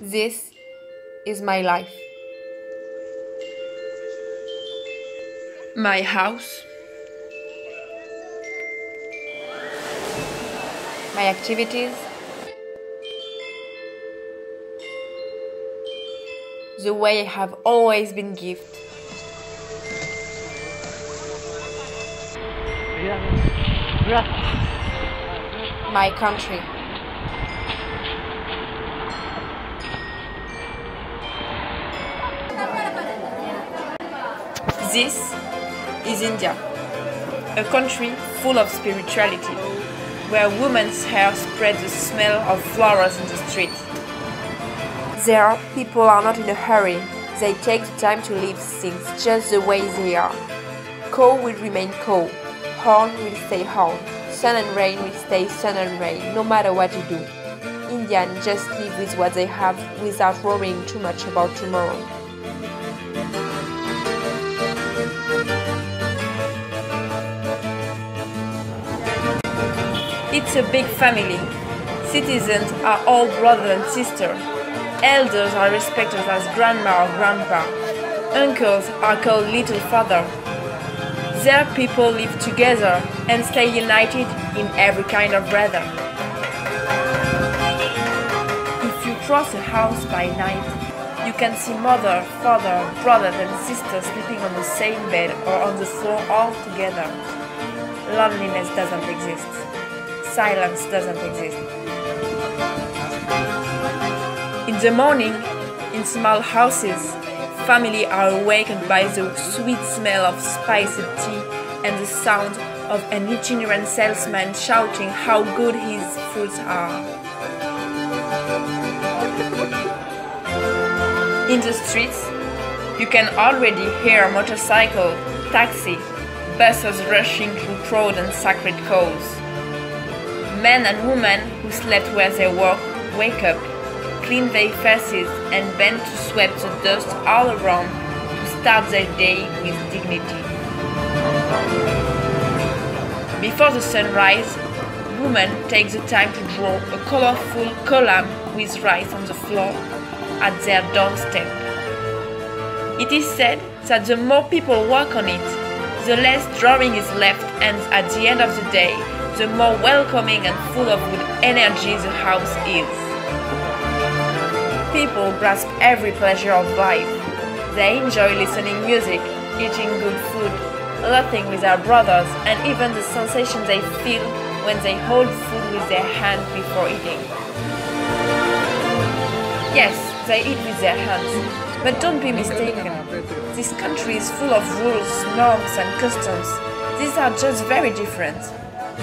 This is my life. My house. My activities. The way I have always been gifted. My country. This is India, a country full of spirituality, where women's hair spreads the smell of flowers in the street. There, people are not in a hurry. They take the time to live things just the way they are. Cow will remain cow. Horn will stay horn. Sun and rain will stay sun and rain, no matter what you do. Indians just live with what they have without worrying too much about tomorrow. It's a big family. Citizens are all brother and sister. Elders are respected as grandma or grandpa. Uncles are called little father. Their people live together and stay united in every kind of weather. If you cross a house by night, you can see mother, father, brothers and sisters sleeping on the same bed or on the floor all together. Loneliness doesn't exist. Silence doesn't exist. In the morning, in small houses, family are awakened by the sweet smell of spicy tea and the sound of an itinerant salesman shouting how good his fruits are. In the streets, you can already hear motorcycle, taxi, buses rushing through crowd and sacred cows. Men and women who slept where they work wake up, clean their faces and bend to sweep the dust all around to start their day with dignity. Before the sunrise, women take the time to draw a colorful column with rice on the floor at their doorstep. It is said that the more people work on it, the less drawing is left, and at the end of the day, the more welcoming and full of good energy the house is. People grasp every pleasure of life. They enjoy listening music, eating good food, laughing with their brothers, and even the sensation they feel when they hold food with their hands before eating. Yes, they eat with their hands, but don't be mistaken. This country is full of rules, norms and customs. These are just very different.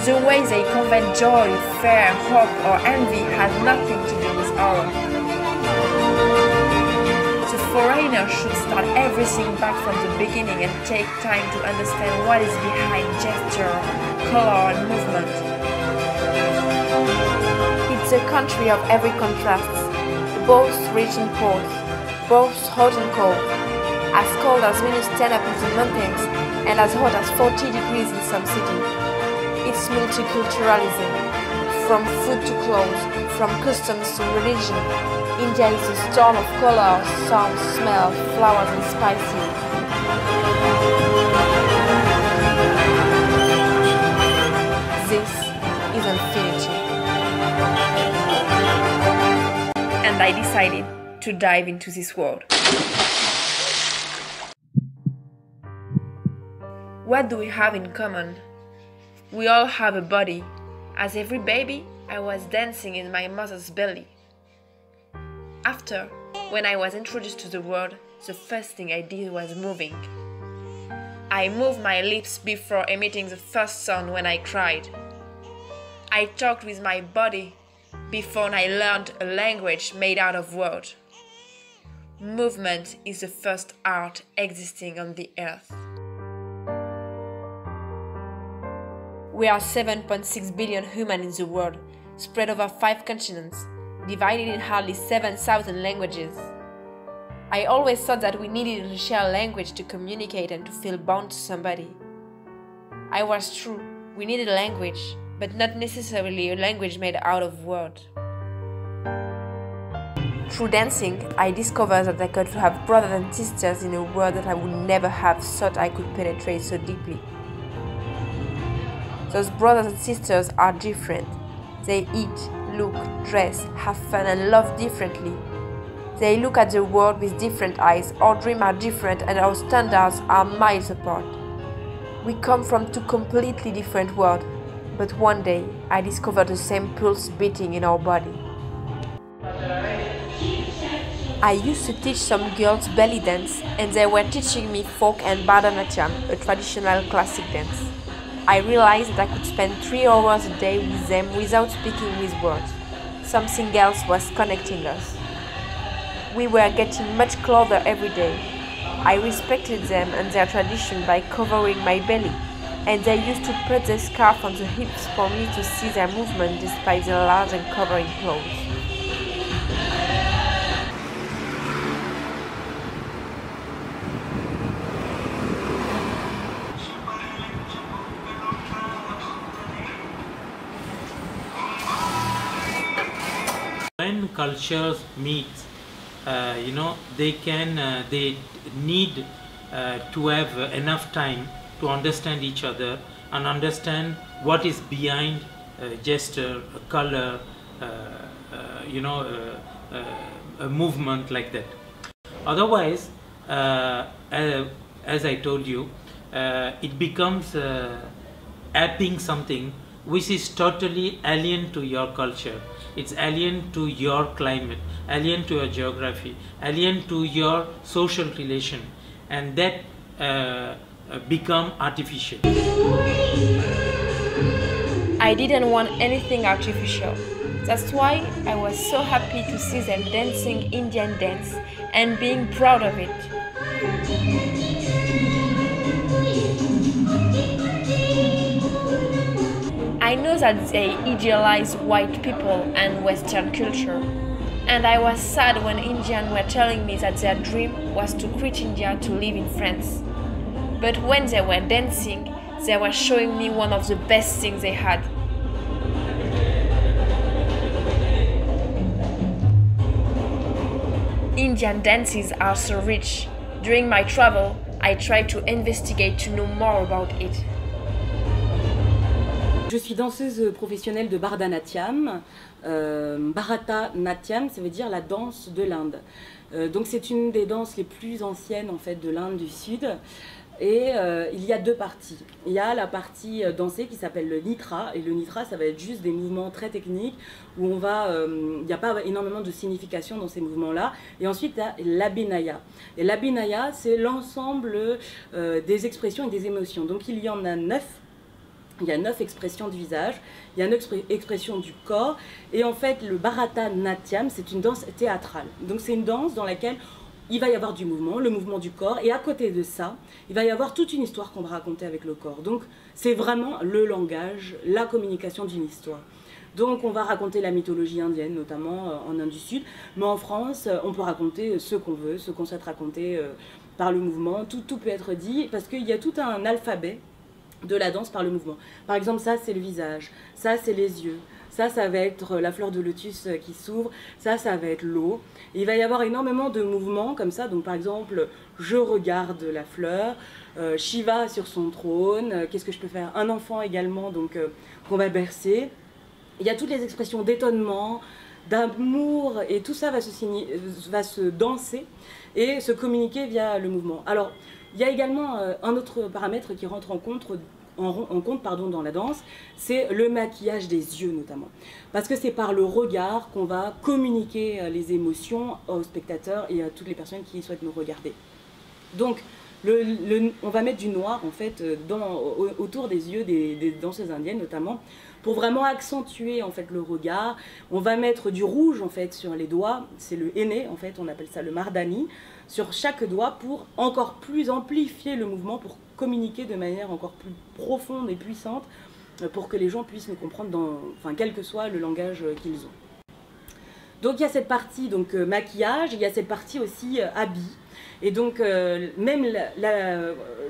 The way they convey joy, fear, hope or envy has nothing to do with ours. The foreigner should start everything back from the beginning and take time to understand what is behind gesture, color and movement. It's a country of every contrast, both rich and poor, both hot and cold, as cold as -10 up in the mountains and as hot as 40 degrees in some cities. It's multiculturalism, from food to clothes, from customs to religion. India is a storm of color, sound, smell, flowers and spices. This is infinity. And I decided to dive into this world. What do we have in common? We all have a body. As every baby, I was dancing in my mother's belly. After, when I was introduced to the world, the first thing I did was moving. I moved my lips before emitting the first sound when I cried. I talked with my body before I learned a language made out of words. Movement is the first art existing on the earth. We are 7.6 billion humans in the world, spread over 5 continents, divided in hardly 7,000 languages. I always thought that we needed to share a language to communicate and to feel bound to somebody. I was true, we needed a language, but not necessarily a language made out of words. Through dancing, I discovered that I could have brothers and sisters in a world that I would never have thought I could penetrate so deeply. Those brothers and sisters are different. They eat, look, dress, have fun and love differently. They look at the world with different eyes, our dreams are different and our standards are miles apart. We come from two completely different worlds, but one day I discovered the same pulse beating in our body. I used to teach some girls belly dance and they were teaching me folk and Bharatanatyam, a traditional classic dance. I realized that I could spend 3 hours a day with them without speaking with words. Something else was connecting us. We were getting much closer every day. I respected them and their tradition by covering my belly, and they used to put the scarf on the hips for me to see their movement despite their large and covering clothes. When cultures meet, they need to have enough time to understand each other and understand what is behind gesture, color, a movement like that. Otherwise, as I told you, it becomes apping something which is totally alien to your culture. It's alien to your climate, alien to your geography, alien to your social relation, and that become artificial. I didn't want anything artificial. That's why I was so happy to see them dancing Indian dance and being proud of it. I know that they idealize white people and Western culture, and I was sad when Indians were telling me that their dream was to quit India to live in France. But when they were dancing, they were showing me one of the best things they had. Indian dances are so rich. During my travel, I tried to investigate to know more about it. Je suis danseuse professionnelle de Bharatanatyam. Bharatanatyam, ça veut dire la danse de l'Inde. Donc c'est une des danses les plus anciennes en fait de l'Inde du Sud. Et il y a deux parties. Il y a la partie dansée qui s'appelle le nitra. Et le nitra, ça va être juste des mouvements très techniques où on va, il n'y a pas énormément de signification dans ces mouvements-là. Et ensuite, il y a l'abhinaya. Et l'abhinaya, c'est l'ensemble des expressions et des émotions. Donc il y en a 9. Il y a 9 expressions du visage, il y a 9 expressions du corps. Et en fait, le Bharatanatyam, c'est une danse théâtrale. Donc c'est une danse dans laquelle il va y avoir du mouvement, le mouvement du corps. Et à côté de ça, il va y avoir toute une histoire qu'on va raconter avec le corps. Donc c'est vraiment le langage, la communication d'une histoire. Donc on va raconter la mythologie indienne, notamment en Inde du Sud. Mais en France, on peut raconter ce qu'on veut, ce qu'on souhaite raconter par le mouvement. Tout peut être dit parce qu'il y a tout un alphabet de la danse par le mouvement. Par exemple, ça c'est le visage, ça c'est les yeux, ça va être la fleur de lotus qui s'ouvre, ça va être l'eau. Il va y avoir énormément de mouvements comme ça, donc par exemple, je regarde la fleur, Shiva sur son trône, qu'est-ce que je peux faire? Un enfant également, donc qu'on va bercer. Il y a toutes les expressions d'étonnement, d'amour, et tout ça va se danser et se communiquer via le mouvement. Alors, il y a également un autre paramètre qui rentre en compte dans la danse, c'est le maquillage des yeux notamment. Parce que c'est par le regard qu'on va communiquer les émotions aux spectateurs et à toutes les personnes qui souhaitent nous regarder. Donc, on va mettre du noir en fait autour des yeux des danseuses indiennes notamment pour vraiment accentuer en fait le regard. On va mettre du rouge en fait sur les doigts, c'est le henné en fait, on appelle ça le mardani, sur chaque doigt pour encore plus amplifier le mouvement, pour communiquer de manière encore plus profonde et puissante pour que les gens puissent nous comprendre quel que soit le langage qu'ils ont. Donc il y a cette partie donc maquillage, il y a cette partie aussi habits. Et donc même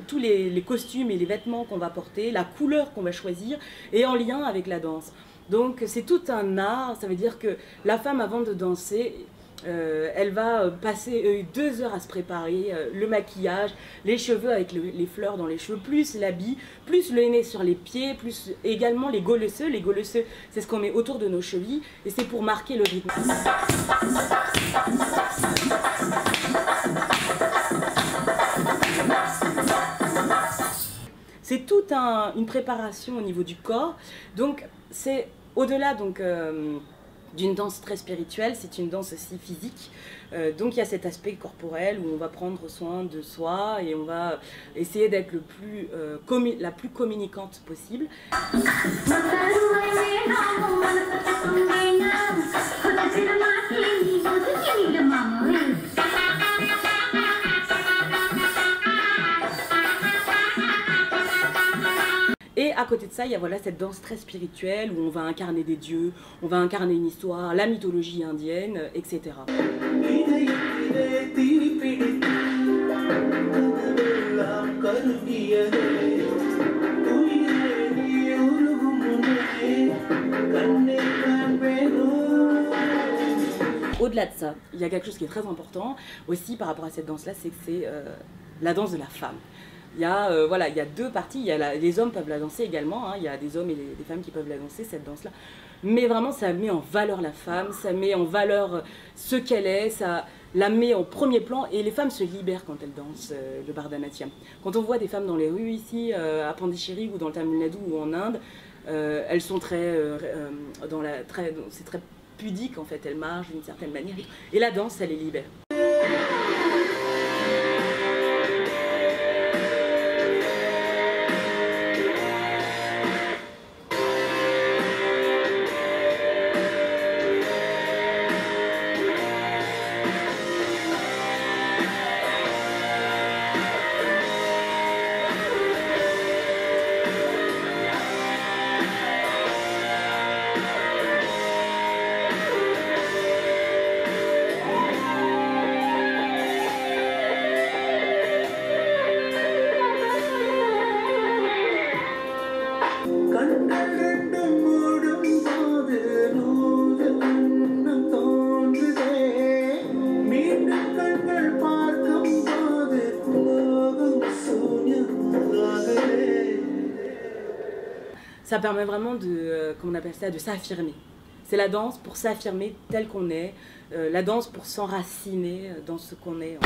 tous les costumes et les vêtements qu'on va porter, la couleur qu'on va choisir est en lien avec la danse. Donc c'est tout un art, ça veut dire que la femme avant de danser, Elle va passer 2 heures à se préparer, le maquillage, les cheveux avec les fleurs dans les cheveux, plus l'habit, plus le henné sur les pieds, plus également les golesseux. Les golesseux, c'est ce qu'on met autour de nos chevilles et c'est pour marquer le rythme. C'est toute une préparation au niveau du corps, donc c'est au-delà d'une danse très spirituelle, c'est une danse aussi physique. Donc il y a cet aspect corporel où on va prendre soin de soi et on va essayer d'être la plus communicante possible. Et à côté de ça, il y a cette danse très spirituelle où on va incarner des dieux, on va incarner une histoire, la mythologie indienne, etc. Au-delà de ça, il y a quelque chose qui est très important aussi par rapport à cette danse-là, c'est que c'est la danse de la femme. Il y a 2 parties, les hommes peuvent la danser également, il y a des hommes et des femmes qui peuvent la danser, cette danse-là. Mais vraiment, ça met en valeur la femme, ça met en valeur ce qu'elle est, ça la met en premier plan et les femmes se libèrent quand elles dansent le Bharatanatyam. Quand on voit des femmes dans les rues ici, à Pondichéry ou dans le Tamil Nadu ou en Inde, elles sont c'est très pudique en fait, elles marchent d'une certaine manière et la danse, ça les libère. Ça permet vraiment de s'affirmer. C'est la danse pour s'affirmer tel qu'on est, la danse pour s'enraciner dans ce qu'on est.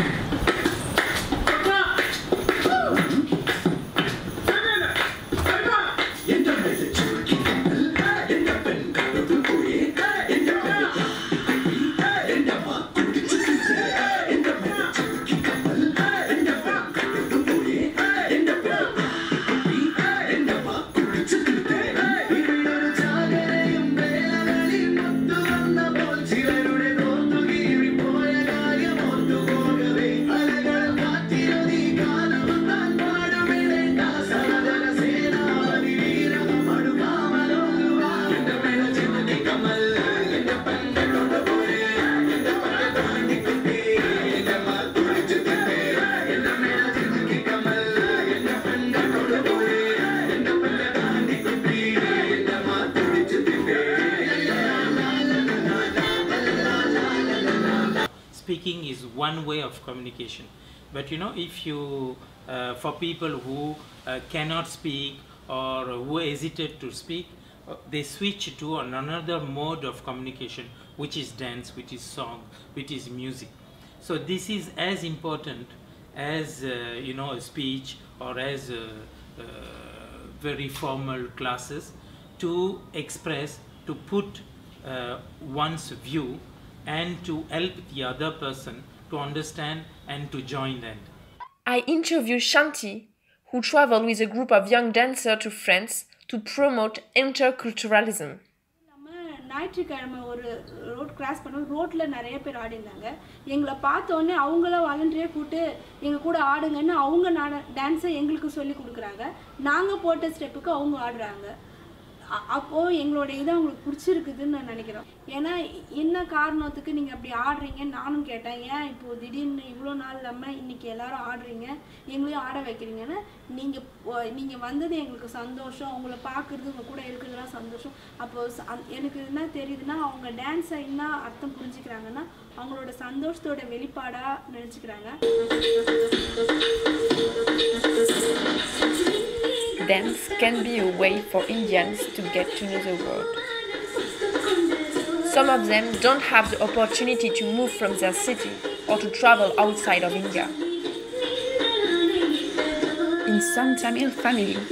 Speaking is one way of communication, but if you for people who cannot speak or who hesitate to speak, they switch to another mode of communication, which is dance, which is song, which is music. So this is as important as a speech or as very formal classes, to express, to put one's view and to help the other person to understand and to join them. I interviewed Shanty, who traveled with a group of young dancers to France to promote interculturalism. ஞாயிற்றுக்கிழமை ஒரு road cross பண்ண ரோட்டில் நிறைய பேர் ஆடினாங்க. எங்களை பார்த்தோன்னே அவங்கள வாலண்டியராக கூப்பிட்டு எங்கள் கூட ஆடுங்கன்னு அவங்க டான்ஸை எங்களுக்கு சொல்லி கொடுக்குறாங்க. நாங்கள் போட்ட ஸ்டெப்புக்கு அவங்க ஆடுறாங்க. அப்போது எங்களோட இதை அவங்களுக்கு பிடிச்சிருக்குதுன்னு நான் நினைக்கிறேன். ஏன்னா என்ன காரணத்துக்கு நீங்கள் அப்படி ஆடுறீங்கன்னு நானும் கேட்டேன். ஏன் இப்போது திடீர்னு இவ்வளோ நாள் இல்லாமல் இன்றைக்கி எல்லோரும் ஆடுறீங்க, எங்களையும் ஆட வைக்கிறீங்கன்னு. நீங்கள் வந்தது எங்களுக்கு சந்தோஷம், உங்களை பார்க்குறது உங்கள் கூட இருக்கிறதுலாம் சந்தோஷம். அப்போது எனக்கு என்ன தெரியுதுன்னா, அவங்க டான்ஸை என்ன அர்த்தம் புரிஞ்சுக்கிறாங்கன்னா அவங்களோட சந்தோஷத்தோட வெளிப்பாடாக நினச்சிக்கிறாங்க. Dance can be a way for Indians to get to know the world. Some of them don't have the opportunity to move from their city or to travel outside of India. In some Tamil families,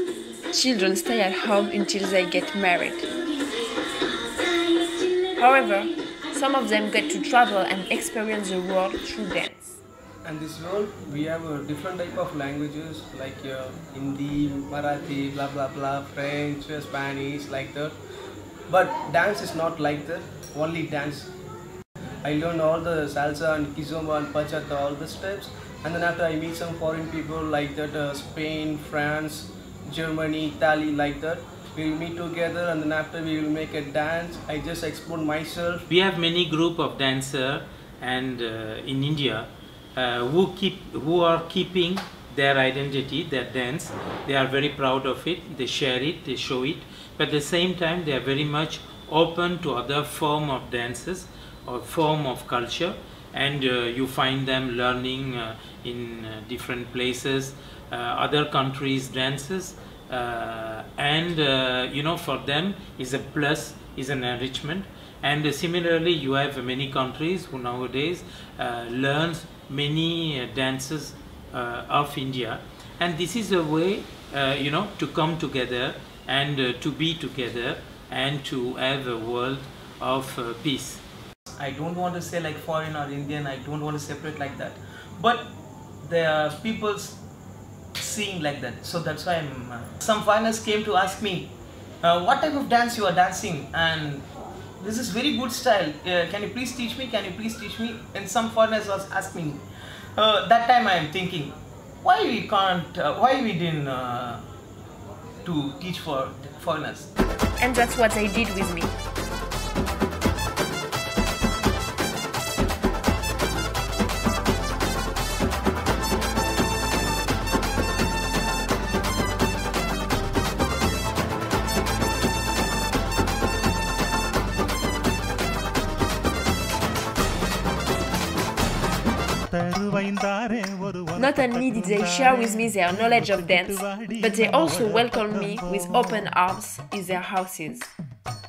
children stay at home until they get married. However, some of them get to travel and experience the world through dance. And this world, we have a different type of languages like Hindi, Marathi, blah blah blah, French, Spanish, like that. But dance is not like that. Only dance. I learned all the salsa and kizomba and bachata, all the steps. And then after I meet some foreign people like that, Spain, France, Germany, Italy, like that. We will meet together and then after we will make a dance. I just explore myself. We have many group of dancers and in India. Who are keeping their identity, their dance. They are very proud of it, they share it, they show it, but at the same time they are very much open to other form of dances or form of culture, and you find them learning in different places, other countries' dances, and for them is a plus, is an enrichment. And similarly you have many countries who nowadays learns many dances of India, and this is a way to come together and to be together and to have a world of peace. I don't want to say like foreign or Indian, I don't want to separate like that, but there are people seeing like that, so that's why some foreigners came to ask me what type of dance you are dancing, and this is very good style, can you please teach me, can you please teach me? And some foreigners was asking. That time I am thinking, why we didn't to teach for foreigners? And that's what they did with me. Not only did they share with me their knowledge of dance, but they also welcomed me with open arms in their houses.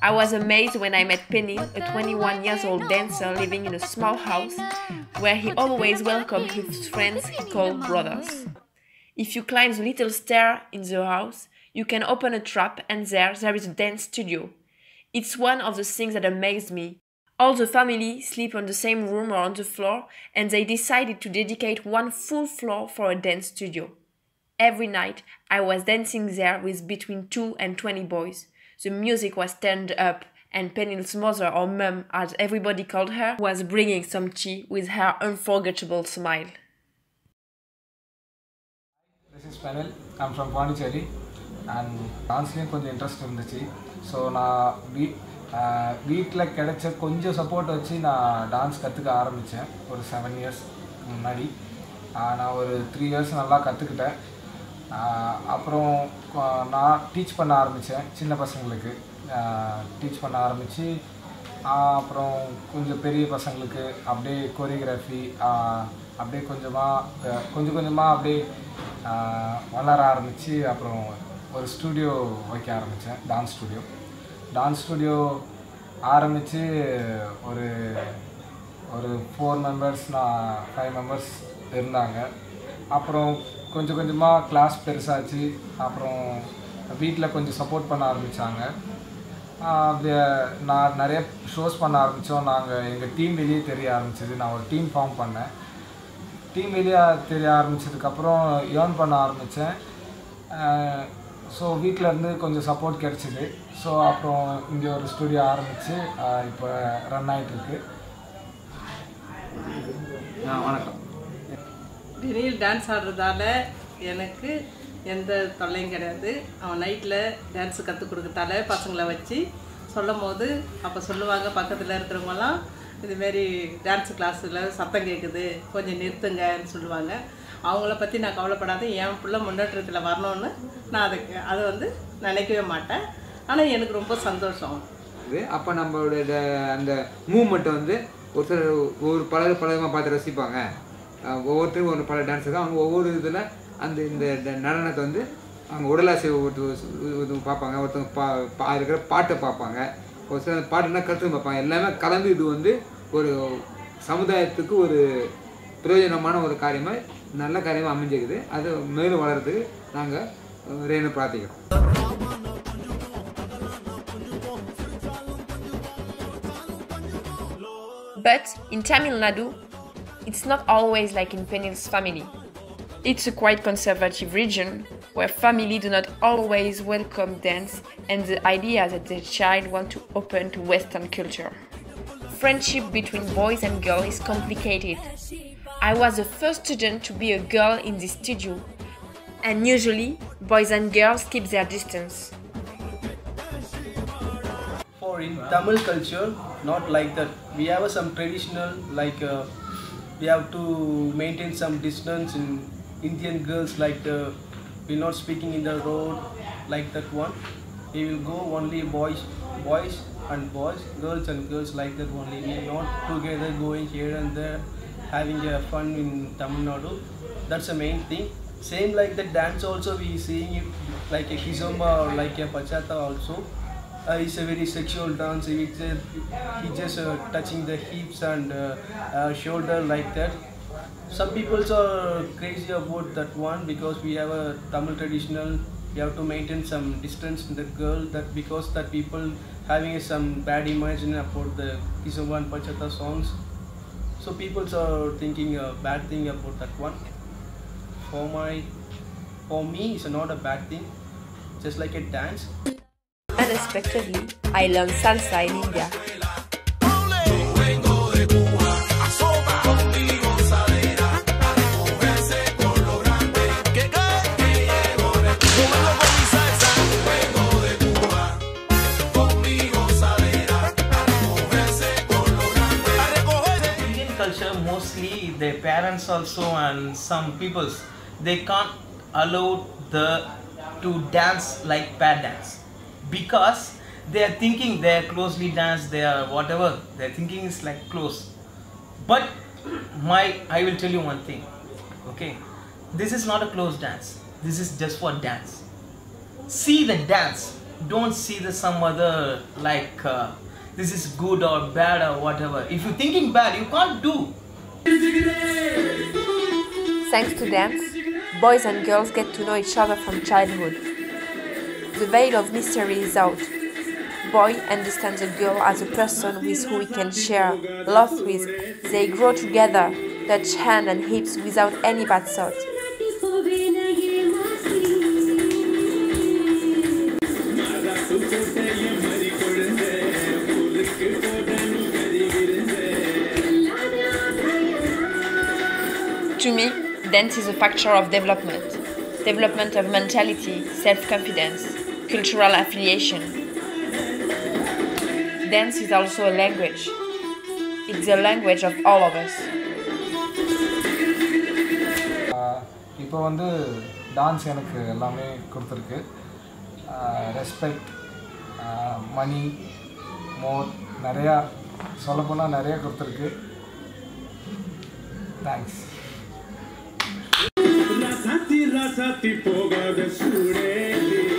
I was amazed when I met Penny, a 21-year-old dancer living in a small house, where he always welcomed his friends he called brothers. If you climb the little stair in the house, you can open a trap and there is a dance studio. It's one of the things that amazed me. All the family sleep on the same room or on the floor, and they decided to dedicate one full floor for a dance studio. Every night, I was dancing there with between 2 and 20 boys. The music was turned up, and Penny's mother, or mum, as everybody called her, was bringing some tea with her unforgettable smile. This is Penel. I'm from Pondicherry, and dancing கொஞ்சம் interest இருந்துச்சு. So நான் வீட்டில் கிடைச்ச கொஞ்சம் support வச்சு நான் dance கற்றுக்க ஆரம்பித்தேன். ஒரு 7 இயர்ஸ் முன்னாடி நான் ஒரு 3 இயர்ஸ் நல்லா கற்றுக்கிட்டேன். அப்புறம் நான் டீச் பண்ண ஆரம்பித்தேன், சின்ன பசங்களுக்கு டீச் பண்ண ஆரம்பித்து அப்புறம் கொஞ்சம் பெரிய பசங்களுக்கு அப்படியே கோரியோகிராஃபி அப்படியே கொஞ்சமாக அப்படியே வளர ஆரம்பித்து அப்புறம் ஒரு ஸ்டூடியோ வைக்க ஆரம்பித்தேன், டான்ஸ் ஸ்டூடியோ ஆரம்பித்து ஒரு 4 மெம்பர்ஸ் 5 மெம்பர்ஸ் இருந்தாங்க. அப்புறம் கொஞ்சமாக கிளாஸ் பெருசாச்சு. அப்புறம் வீட்டில் கொஞ்சம் சப்போர்ட் பண்ண ஆரம்பித்தாங்க. நான் நிறைய ஷோஸ் பண்ண ஆரம்பித்தோம். எங்கள் டீம் வெளியே தெரிய ஆரம்பிச்சது. நான் ஒரு டீம் ஃபார்ம் பண்ணேன். டீம் வெளியே தெரிய ஆரம்பித்ததுக்கப்புறம் ஏர்ன் பண்ண ஆரம்பித்தேன். ஸோ வீட்டிலேருந்து கொஞ்சம் சப்போர்ட் கிடச்சிது. ஸோ அப்புறம் இங்கே ஒரு ஸ்டூடியோ ஆரம்பித்து இப்போ ரன் ஆகிட்டுருக்கு. வணக்கம். திடீர் டான்ஸ் ஆடுறதால எனக்கு எந்த தொல்லையும் கிடையாது. அவன் நைட்டில் டான்ஸு கற்றுக் கொடுக்கத்தால பசங்களை வச்சு சொல்லும் போது அப்போ சொல்லுவாங்க பக்கத்தில் இருக்கிறவங்கலாம் இதுமாரி டான்ஸு கிளாஸில் சத்தம் கேட்குது கொஞ்சம் நிறுத்துங்கன்னு சொல்லுவாங்க. அவங்கள பற்றி நான் கவலைப்படாத, என் பிள்ளை முன்னேற்றத்தில் வரணும்னு நான் அதை வந்து நினைக்கவே மாட்டேன். ஆனால் எனக்கு ரொம்ப சந்தோஷம். அப்போ நம்மளோட அந்த மூவ்மெண்ட்டை வந்து ஒருத்தர் ஒரு பலவிதமாக பார்த்து ரசிப்பாங்க. ஒவ்வொருத்தரும் ஒரு பல டான்ஸ் தான். அவங்க ஒவ்வொரு இதில் அந்த இந்த நடனத்தை வந்து அவங்க உடலாசை ஒருத்தர் பார்ப்பாங்க, ஒருத்தவங்க இருக்கிற பாட்டை பார்ப்பாங்க, ஒரு சில பாட்டுனா கருத்து பார்ப்பாங்க. எல்லாமே கலந்து இது வந்து ஒரு சமுதாயத்துக்கு ஒரு பிரயோஜனமான ஒரு காரியமாக நல்ல காரியமாக அமைஞ்சிருக்குது. அது மேலும் வளர்கிறதுக்கு நாங்கள் Renu பிரார்த்திக்கிறோம். But in Tamil Nadu, it's not always like in Penil's family. It's a quite conservative region where family do not always welcome dance and the idea that their child want to open to Western culture. Friendship between boys and girls is complicated. I was the first student to be a girl in this studio, and usually boys and girls keep their distance. For in Tamil culture, not like that. We have some traditional, like we have to maintain some distance in Indian girls, like we're not speaking in the road, like that one. We will go only boys and boys, girls and girls, like that only. We are not together going here and there, having a fun in Tamil Nadu. That's the main thing. Same like the dance also, we seeing it like a kizomba or like a bachata also. It's a very sexual dance. He just touching the hips and shoulder like that. Some people are crazy about that one because we have a Tamil traditional. We have to maintain some distance in the girl, that because that people having some bad imagine about the kizomba and bachata songs. So people are thinking a bad thing about that one. For me, it's not a bad thing. Just like a dance. Unexpectedly, I learned salsa in India. Indian culture, mostly their parents also and some peoples, they can't allow to dance like pair dance. Because they are thinking they are closely dance, they are whatever, their thinking is like close. But I will tell you one thing, okay? This is not a close dance. This is just for dance. See the dance. Don't see the some other like this is good or bad or whatever. If you're thinking bad, you can't do. Thanks to dance, boys and girls get to know each other from childhood. The veil of mystery is out. Boy understands a girl as a person with whom he can share, laugh with. They grow together, touch hand and hips without any bad thought. To me, dance is a factor of development of mentality, self-confidence, cultural affiliation. Dance is also a language. It's the language of all of us. இப்போ வந்து dance எனக்கு எல்லாமே கொடுத்துருக்கு. Respect, மணி, மோர், நிறையா சொல்லப்போனால் நிறையா கொடுத்துருக்கு. Thanks. Rasati poga de sure